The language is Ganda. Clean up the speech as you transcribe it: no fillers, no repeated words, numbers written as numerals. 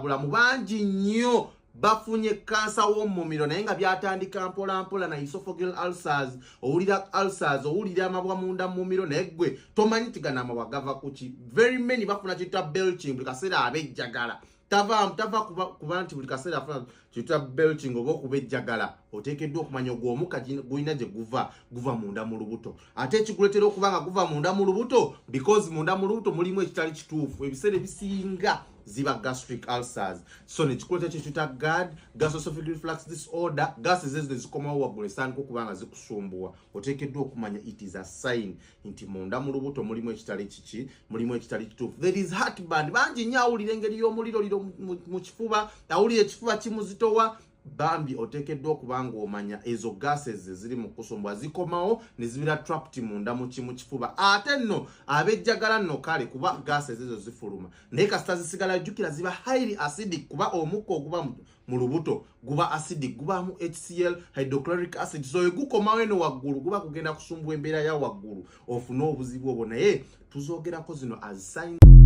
bulamu bangi nnyo bafunye kansa w'omumiro naye nga byatandika mpola mpola na esophageal ulcers, owulira ulcers, owulira amabwa munda mu mumiro naye gwe tomanyi tigana amabwa gava kuki. Very many bafuna kita belching buli kaseera abejjagala. Tava kuba nti buli kaseera afuna kita belching oba okubejjagala. Oteekeddwa okumanya ogw'omukka gulina gye guva munda mu lubuto. Ate ekikuleetera okuba nga guva munda mu lubuto because munda mu lubuto mulimu ekitali kituufu. Ebiseera ebisinga ziba gastric ulcers. So nekikuleetera kyekiyita GERD, gastroesophageal reflux disorder, gases ezo ezikomawo waggulu esandika okuba nga zikusumbuwa. Oteekeddwa okumanya it is a sign nti munda mu lubuto mulimu ekitali kiki, mulimu ekitali kituufu. There is heartburn. Bangi nnyo awulira engeri y'omuliro mu kifuba, awulira ekifuba kimuzitowa. Bambi oteekeddwa okuba ng'omanya ezo gases ziri mu kusumbwa zikomawo ne zibira trapped munda mu kifuba. Ate nno abejjagala nno kale kuba gases ezo zifuluma naye kasita zisigala jjukira ziba highly acidic kuba omukka oguba mu lubuto guba acidic, gubamu HCl, hydrochloric acid. So gukomawo eno waggulu guba kugenda kusumbwa embeera ya waggulu ofune obuzibu obwo naye tuzoogerako zino as signs